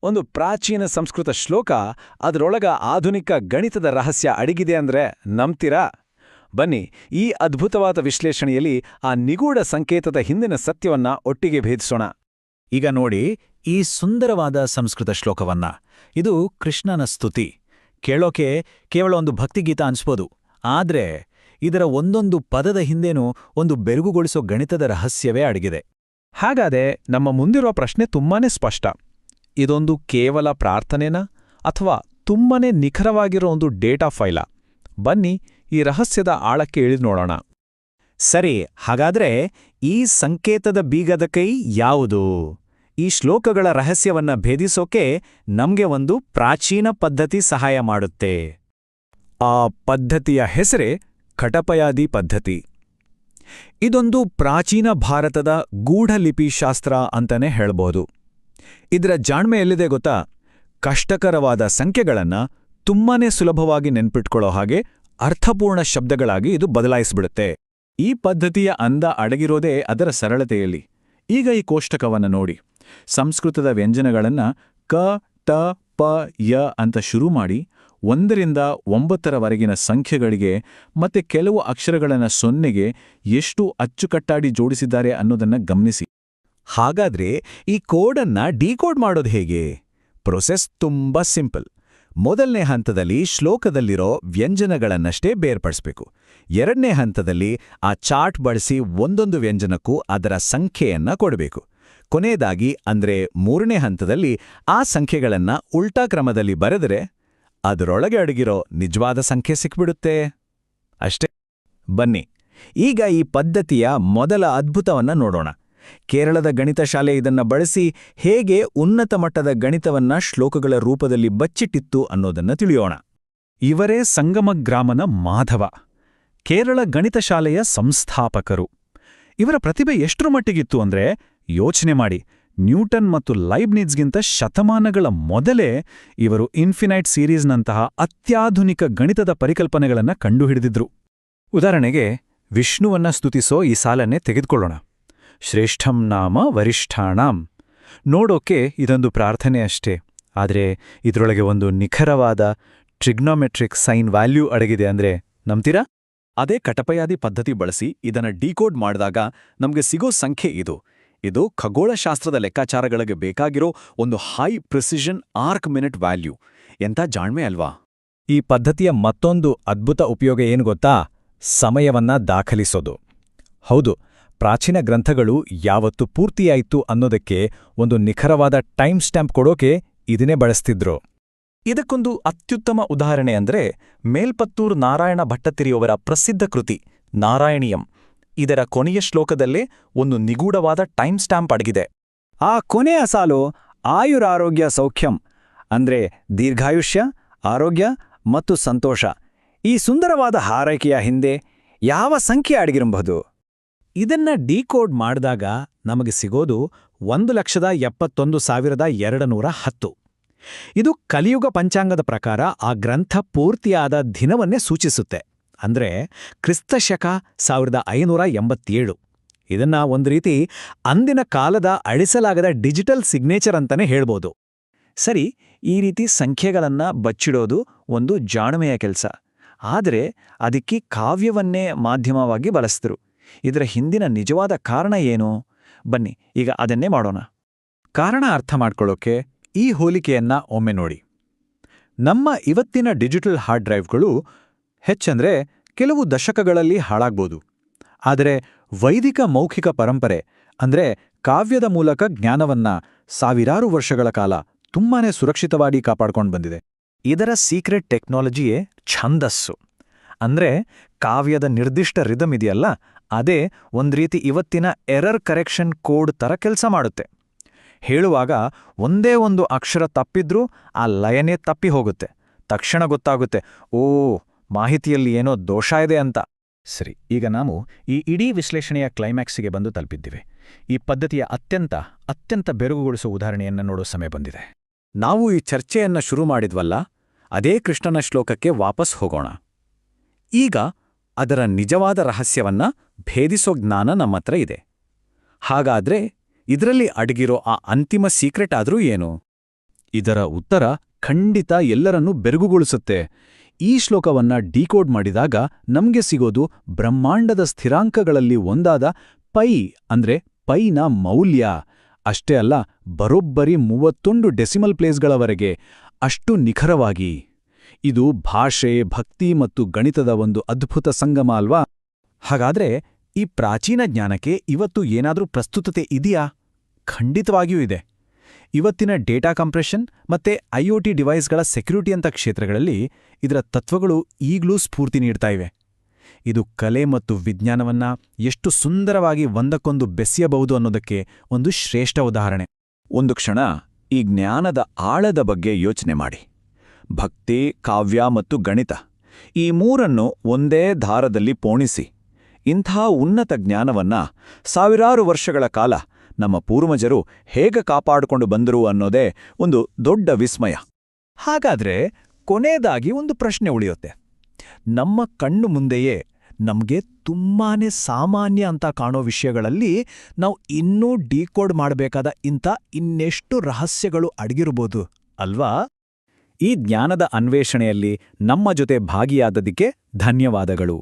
ಒಂದು ಪ್ರಾಚೀನ ಸಂಸ್ಕೃತ ಶ್ಲೋಕ ಅದರೊಳಗ ಆಧುನಿಕ ಗಣಿತದ ರಹಸ್ಯ ಅಡಗಿದೆ ಅಂದ್ರೆ ನಂಬ್ತೀರಾ? ಬನ್ನಿ, ಈ ಅದ್ಭುತವಾದ ವಿಶ್ಲೇಷಣೆಯಲ್ಲಿ ಆ ನಿಗೂಢ ಸಂಕೇತದ ಹಿಂದಿನ ಸತ್ಯವನ್ನ ಒಟ್ಟಿಗೆ ಭೇದಿಸೋಣ. ಈಗ ನೋಡಿ ಈ ಸುಂದರವಾದ ಸಂಸ್ಕೃತ ಶ್ಲೋಕವನ್ನ. ಇದು ಕೃಷ್ಣನ ಸ್ತುತಿ. ಕೇಳೋಕೆ ಕೇವಲ ಒಂದು ಭಕ್ತಿಗೀತ ಅನ್ಸ್ಬೋದು, ಆದ್ರೆ ಇದರ ಒಂದೊಂದು ಪದದ ಹಿಂದೇನೂ ಒಂದು ಬೆರಗುಗೊಳಿಸೋ ಗಣಿತದ ರಹಸ್ಯವೇ ಅಡಗಿದೆ. ಹಾಗಾದೆ ನಮ್ಮ ಮುಂದಿರುವ ಪ್ರಶ್ನೆ ತುಂಬಾನೇ ಸ್ಪಷ್ಟ. ಇದೊಂದು ಕೇವಲ ಪ್ರಾರ್ಥನೆನಾ ಅಥವಾ ತುಂಬಾನೇ ನಿಖರವಾಗಿರೋ ಒಂದು ಡೇಟಾ ಫೈಲಾ? ಬನ್ನಿ ಈ ರಹಸ್ಯದ ಆಳಕ್ಕೆ ಇಳಿದು ನೋಡೋಣ. ಸರಿ, ಹಾಗಾದ್ರೆ ಈ ಸಂಕೇತದ ಬೀಗದ ಕೈ ಯಾವುದು? ಈ ಶ್ಲೋಕಗಳ ರಹಸ್ಯವನ್ನ ಭೇದಿಸೋಕೆ ನಮ್ಗೆ ಒಂದು ಪ್ರಾಚೀನ ಪದ್ಧತಿ ಸಹಾಯ ಮಾಡುತ್ತೆ. ಆ ಪದ್ಧತಿಯ ಹೆಸರೇ ಕಟಪಯಾದಿ ಪದ್ಧತಿ. ಇದೊಂದು ಪ್ರಾಚೀನ ಭಾರತದ ಗೂಢಲಿಪಿಶಾಸ್ತ್ರ ಅಂತಾನೆ ಹೇಳ್ಬೋದು. ಇದರ ಜಾಣ್ಮೆ ಎಲ್ಲಿದೆ ಗೊತ್ತಾ? ಕಷ್ಟಕರವಾದ ಸಂಖ್ಯೆಗಳನ್ನ ತುಂಬಾನೇ ಸುಲಭವಾಗಿ ನೆನ್ಪಿಟ್ಕೊಳ್ಳೋ ಹಾಗೆ ಅರ್ಥಪೂರ್ಣ ಶಬ್ದಗಳಾಗಿ ಇದು ಬದಲಾಯಿಸ್ಬಿಡುತ್ತೆ. ಈ ಪದ್ಧತಿಯ ಅಂದ ಅಡಗಿರೋದೇ ಅದರ ಸರಳತೆಯಲ್ಲಿ. ಈಗ ಈ ಕೋಷ್ಟಕವನ್ನ ನೋಡಿ. ಸಂಸ್ಕೃತದ ವ್ಯಂಜನಗಳನ್ನ ಕ, ಟ, ಪ, ಯ ಅಂತ ಶುರು ಮಾಡಿ 1ರಿಂದ 9ರವರೆಗಿನ ಸಂಖ್ಯೆಗಳಿಗೆ ಮತ್ತೆ ಕೆಲವು ಅಕ್ಷರಗಳನ್ನ 0ಗೆ ಎಷ್ಟು ಅಚ್ಚುಕಟ್ಟಾಗಿ ಜೋಡಿಸಿದ್ದಾರೆ ಅನ್ನೋದನ್ನ ಗಮನಿಸಿ. ಹಾಗಾದ್ರೆ ಈ ಕೋಡನ್ನ ಡಿಕೋಡ್ ಮಾಡೋದು ಹೇಗೆ? ಪ್ರೊಸೆಸ್ ತುಂಬಾ ಸಿಂಪಲ್. ಮೊದಲನೇ ಹಂತದಲ್ಲಿ ಶ್ಲೋಕದಲ್ಲಿರೋ ವ್ಯಂಜನಗಳನ್ನಷ್ಟೇ ಬೇರ್ಪಡಿಸ್ಬೇಕು. 2ನೇ ಹಂತದಲ್ಲಿ ಆ ಚಾರ್ಟ್ ಬಳಸಿ ಒಂದೊಂದು ವ್ಯಂಜನಕ್ಕೂ ಅದರ ಸಂಖ್ಯೆಯನ್ನ ಕೊಡಬೇಕು. ಕೊನೆಯದಾಗಿ ಅಂದ್ರೆ 3ನೇ ಹಂತದಲ್ಲಿ ಆ ಸಂಖ್ಯೆಗಳನ್ನ ಉಲ್ಟಾ ಕ್ರಮದಲ್ಲಿ ಬರೆದರೆ ಅದರೊಳಗೆ ಅಡಗಿರೋ ನಿಜವಾದ ಸಂಖ್ಯೆ ಸಿಕ್ಬಿಡುತ್ತೆ. ಅಷ್ಟೇ. ಬನ್ನಿ ಈಗ ಈ ಪದ್ಧತಿಯ ಮೊದಲ ಅದ್ಭುತವನ್ನ ನೋಡೋಣ. ಕೇರಳದ ಗಣಿತ ಶಾಲೆ ಇದನ್ನ ಬಳಸಿ ಹೇಗೆ ಉನ್ನತ ಮಟ್ಟದ ಗಣಿತವನ್ನ ಶ್ಲೋಕಗಳ ರೂಪದಲ್ಲಿ ಬಚ್ಚಿಟ್ಟಿತ್ತು ಅನ್ನೋದನ್ನ ತಿಳಿಯೋಣ. ಇವರೇ ಸಂಗಮಗ್ರಾಮನ ಮಾಧವ, ಕೇರಳ ಗಣಿತ ಶಾಲೆಯ ಸಂಸ್ಥಾಪಕರು. ಇವರ ಪ್ರತಿಭೆ ಎಷ್ಟರ ಮಟ್ಟಿಗಿತ್ತು ಅಂದ್ರೆ ಯೋಚನೆ ಮಾಡಿ, ನ್ಯೂಟನ್ ಮತ್ತು ಲೈಬ್ನಿಟ್ಸ್ಗಿಂತ ಶತಮಾನಗಳ ಮೊದಲೇ ಇವರು ಇನ್ಫಿನೈಟ್ ಸೀರೀಸ್ನಂತಹ ಅತ್ಯಾಧುನಿಕ ಗಣಿತದ ಪರಿಕಲ್ಪನೆಗಳನ್ನ ಕಂಡುಹಿಡಿದಿದ್ರು. ಉದಾಹರಣೆಗೆ ವಿಷ್ಣುವನ್ನ ಸ್ತುತಿಸೋ ಈ ಸಾಲನ್ನೇ ತೆಗೆದುಕೊಳ್ಳೋಣ. ಶ್ರೇಷ್ಠಂ ನಾಮ ವರಿಷ್ಠಾಣಾಂ. ನೋಡೋಕೆ ಇದೊಂದು ಪ್ರಾರ್ಥನೆ ಅಷ್ಟೇ, ಆದರೆ ಇದರೊಳಗೆ ಒಂದು ನಿಖರವಾದ ಟ್ರಿಗ್ನೋಮೆಟ್ರಿಕ್ ಸೈನ್ ವ್ಯಾಲ್ಯೂ ಅಡಗಿದೆ ಅಂದ್ರೆ ನಂಬ್ತೀರಾ? ಅದೇ ಕಟಪಯಾದಿ ಪದ್ಧತಿ ಬಳಸಿ ಇದನ್ನ ಡಿಕೋಡ್ ಮಾಡಿದಾಗ ನಮ್ಗೆ ಸಿಗೋ ಸಂಖ್ಯೆ ಇದು ಖಗೋಳಶಾಸ್ತ್ರದ ಲೆಕ್ಕಾಚಾರಗಳಿಗೆ ಬೇಕಾಗಿರೋ ಒಂದು high precision arc minute value. ಎಂಥ ಜಾಣ್ಮೆ ಅಲ್ವಾ? ಈ ಪದ್ಧತಿಯ ಮತ್ತೊಂದು ಅದ್ಭುತ ಉಪಯೋಗ ಏನು ಗೊತ್ತಾ? ಸಮಯವನ್ನ ದಾಖಲಿಸೋದು. ಹೌದು, ಪ್ರಾಚೀನ ಗ್ರಂಥಗಳು ಯಾವತ್ತು ಪೂರ್ತಿಯಾಯಿತು ಅನ್ನೋದಕ್ಕೆ ಒಂದು ನಿಖರವಾದ ಟೈಮ್ ಸ್ಟ್ಯಾಂಪ್ ಕೊಡೋಕೆ ಇದನ್ನೇ ಬಳಸ್ತಿದ್ರು. ಇದಕ್ಕೊಂದು ಅತ್ಯುತ್ತಮ ಉದಾಹರಣೆ ಅಂದ್ರೆ ಮೇಲ್ಪತ್ತೂರ್ ನಾರಾಯಣ ಭಟ್ಟತಿರಿಯವರ ಪ್ರಸಿದ್ಧ ಕೃತಿ ನಾರಾಯಣೀಯಂ. ಇದರ ಕೊನೆಯ ಶ್ಲೋಕದಲ್ಲೇ ಒಂದು ನಿಗೂಢವಾದ ಟೈಮ್ ಸ್ಟ್ಯಾಂಪ್ ಅಡಗಿದೆ. ಆ ಕೊನೆಯ ಸಾಲು ಆಯುರಾರೋಗ್ಯ ಸೌಖ್ಯಂ ಅಂದ್ರೆ ದೀರ್ಘಾಯುಷ್ಯ, ಆರೋಗ್ಯ ಮತ್ತು ಸಂತೋಷ. ಈ ಸುಂದರವಾದ ಹಾರೈಕೆಯ ಹಿಂದೆ ಯಾವ ಸಂಖ್ಯೆ ಅಡಗಿರಬಹುದು? ಇದನ್ನ ಡಿಕೋಡ್ ಮಾಡಿದಾಗ ನಮಗೆ ಸಿಗೋದು 1,71,210. ಇದು ಕಲಿಯುಗ ಪಂಚಾಂಗದ ಪ್ರಕಾರ ಆ ಗ್ರಂಥ ಪೂರ್ತಿಯಾದ ದಿನವನ್ನೇ ಸೂಚಿಸುತ್ತೆ. ಅಂದ್ರೆ ಕ್ರಿಸ್ತಶಕ 1587. ಇದನ್ನ ಒಂದು ರೀತಿ ಅಂದಿನ ಕಾಲದ ಅಳಿಸಲಾಗದ ಡಿಜಿಟಲ್ ಸಿಗ್ನೇಚರ್ ಅಂತಾನೆ ಹೇಳ್ಬೋದು. ಸರಿ, ಈ ರೀತಿ ಸಂಖ್ಯೆಗಳನ್ನ ಬಚ್ಚಿಡೋದು ಒಂದು ಜಾಣ್ಮೆಯ ಕೆಲಸ. ಆದರೆ ಅದಕ್ಕೆ ಕಾವ್ಯವನ್ನೇ ಮಾಧ್ಯಮವಾಗಿ ಬಳಸಿದ್ರು. ಇದರ ಹಿಂದಿನ ನಿಜವಾದ ಕಾರಣ ಏನು? ಬನ್ನಿ ಈಗ ಅದನ್ನೇ ಮಾಡೋಣ. ಕಾರಣ ಅರ್ಥ ಮಾಡ್ಕೊಳ್ಳೋಕೆ ಈ ಹೋಲಿಕೆಯನ್ನ ಒಮ್ಮೆ ನೋಡಿ. ನಮ್ಮ ಇವತ್ತಿನ ಡಿಜಿಟಲ್ ಹಾರ್ಡ್ ಡ್ರೈವ್ಗಳು ಹೆಚ್ಚಂದ್ರೆ ಕೆಲವು ದಶಕಗಳಲ್ಲಿ ಹಾಳಾಗ್ಬೋದು. ಆದರೆ ವೈದಿಕ ಮೌಖಿಕ ಪರಂಪರೆ ಅಂದ್ರೆ ಕಾವ್ಯದ ಮೂಲಕ ಜ್ಞಾನವನ್ನ ಸಾವಿರಾರು ವರ್ಷಗಳ ಕಾಲ ತುಂಬಾನೇ ಸುರಕ್ಷಿತವಾಗಿ ಕಾಪಾಡ್ಕೊಂಡು ಬಂದಿದೆ. ಇದರ ಸೀಕ್ರೆಟ್ ಟೆಕ್ನಾಲಜಿಯೇ ಛಂದಸ್ಸು. ಅಂದ್ರೆ ಕಾವ್ಯದ ನಿರ್ದಿಷ್ಟ ರಿದಮ್ ಇದೆಯಲ್ಲ, ಅದೇ ಒಂದ್ ರೀತಿ ಇವತ್ತಿನ ಎರರ್ ಕರೆಕ್ಷನ್ ಕೋಡ್ ತರ ಕೆಲಸ ಮಾಡುತ್ತೆ. ಹೇಳುವಾಗ ಒಂದೇ ಒಂದು ಅಕ್ಷರ ತಪ್ಪಿದ್ರೂ ಆ ಲಯನೇ ತಪ್ಪಿ ಹೋಗುತ್ತೆ. ತಕ್ಷಣ ಗೊತ್ತಾಗುತ್ತೆ, ಓ, ಮಾಹಿತಿಯಲ್ಲಿ ಏನೋ ದೋಷ ಇದೆ ಅಂತ. ಸರಿ, ಈಗ ನಾವು ಈ ಇಡೀ ವಿಶ್ಲೇಷಣೆಯ ಕ್ಲೈಮ್ಯಾಕ್ಸಿಗೆ ಬಂದು ತಲುಪಿದ್ದೀವಿ. ಈ ಪದ್ಧತಿಯ ಅತ್ಯಂತ ಬೆರಗುಗೊಳಿಸುವ ಉದಾಹರಣೆಯನ್ನು ನೋಡೋ ಸಮಯ ಬಂದಿದೆ. ನಾವು ಈ ಚರ್ಚೆಯನ್ನ ಶುರು ಮಾಡಿದ್ವಲ್ಲ, ಅದೇ ಕೃಷ್ಣನ ಶ್ಲೋಕಕ್ಕೆ ವಾಪಸ್ ಹೋಗೋಣ. ಈಗ ಅದರ ನಿಜವಾದ ರಹಸ್ಯವನ್ನ ಭೇದಿಸೋ ಜ್ಞಾನ ನಮ್ಮತ್ರ ಇದೆ. ಹಾಗಾದ್ರೆ ಇದರಲ್ಲಿ ಅಡಗಿರೋ ಆ ಅಂತಿಮ ಸೀಕ್ರೆಟ್ ಆದ್ರೂ ಏನು? ಇದರ ಉತ್ತರ ಖಂಡಿತ ಎಲ್ಲರನ್ನೂ ಬೆರಗುಗೊಳಿಸುತ್ತೆ. ಈ ಶ್ಲೋಕವನ್ನ ಡಿಕೋಡ್ ಮಾಡಿದಾಗ ನಮ್ಗೆ ಸಿಗೋದು ಬ್ರಹ್ಮಾಂಡದ ಸ್ಥಿರಾಂಕಗಳಲ್ಲಿ ಒಂದಾದ ಪೈ ಅಂದ್ರೆ ಪೈನ ಮೌಲ್ಯ. ಅಷ್ಟೇ ಅಲ್ಲ, ಬರೋಬ್ಬರಿ 31 ಡೆಸಿಮಲ್ ಪ್ಲೇಸ್ಗಳವರೆಗೆ, ಅಷ್ಟು ನಿಖರವಾಗಿ. ಇದು ಭಾಷೆ, ಭಕ್ತಿ ಮತ್ತು ಗಣಿತದ ಒಂದು ಅದ್ಭುತ ಸಂಗಮ ಅಲ್ವಾ? ಹಾಗಾದ್ರೆ ಈ ಪ್ರಾಚೀನ ಜ್ಞಾನಕ್ಕೆ ಇವತ್ತು ಏನಾದ್ರೂ ಪ್ರಸ್ತುತತೆ ಇದೆಯಾ? ಖಂಡಿತವಾಗಿಯೂ ಇದೆ. ಇವತ್ತಿನ ಡೇಟಾ ಕಂಪ್ರೆಷನ್ ಮತ್ತೆ ಐಒಟಿ ಡಿವೈಸ್ಗಳ ಸೆಕ್ಯುರಿಟಿಯಂಥ ಕ್ಷೇತ್ರಗಳಲ್ಲಿ ಇದರ ತತ್ವಗಳು ಈಗಲೂ ಸ್ಫೂರ್ತಿ ನೀಡ್ತಾ ಇವೆ. ಇದು ಕಲೆ ಮತ್ತು ವಿಜ್ಞಾನವನ್ನ ಎಷ್ಟು ಸುಂದರವಾಗಿ ಒಂದಕ್ಕೊಂದು ಬೆಸೆಯಬಹುದು ಅನ್ನೋದಕ್ಕೆ ಒಂದು ಶ್ರೇಷ್ಠ ಉದಾಹರಣೆ. ಒಂದು ಕ್ಷಣ ಈ ಜ್ಞಾನದ ಆಳದ ಬಗ್ಗೆ ಯೋಚನೆ ಮಾಡಿ. ಭಕ್ತಿ, ಕಾವ್ಯ ಮತ್ತು ಗಣಿತ, ಈ ಮೂರನ್ನು ಒಂದೇ ದಾರದಲ್ಲಿ ಪೋಣಿಸಿ ಇಂಥ ಉನ್ನತ ಜ್ಞಾನವನ್ನ ಸಾವಿರಾರು ವರ್ಷಗಳ ಕಾಲ ನಮ್ಮ ಪೂರ್ವಜರು ಹೇಗೆ ಕಾಪಾಡಿಕೊಂಡು ಬಂದರು ಅನ್ನೋದೇ ಒಂದು ದೊಡ್ಡ ವಿಸ್ಮಯ. ಹಾಗಾದ್ರೆ ಕೊನೆಯದಾಗಿ ಒಂದು ಪ್ರಶ್ನೆ ಉಳಿಯುತ್ತೆ. ನಮ್ಮ ಕಣ್ಣು ಮುಂದೆಯೇ ನಮ್ಗೆ ತುಂಬಾನೇ ಸಾಮಾನ್ಯ ಅಂತ ಕಾಣೋ ವಿಷಯಗಳಲ್ಲಿ ನಾವು ಇನ್ನೂ ಡಿಕೋಡ್ ಮಾಡಬೇಕಾದ ಇನ್ನೆಷ್ಟು ರಹಸ್ಯಗಳು ಅಡಗಿರ್ಬೋದು ಅಲ್ವಾ? ಈ ಜ್ಞಾನದ ಅನ್ವೇಷಣೆಯಲ್ಲಿ ನಮ್ಮ ಜೊತೆ ಭಾಗಿಯಾದದಕ್ಕೆ ಧನ್ಯವಾದಗಳು.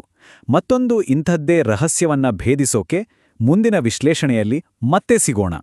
ಮತ್ತೊಂದು ಇಂಥದ್ದೇ ರಹಸ್ಯವನ್ನ ಭೇದಿಸೋಕೆ ಮುಂದಿನ ವಿಶ್ಲೇಷಣೆಯಲ್ಲಿ ಮತ್ತೆ ಸಿಗೋಣ.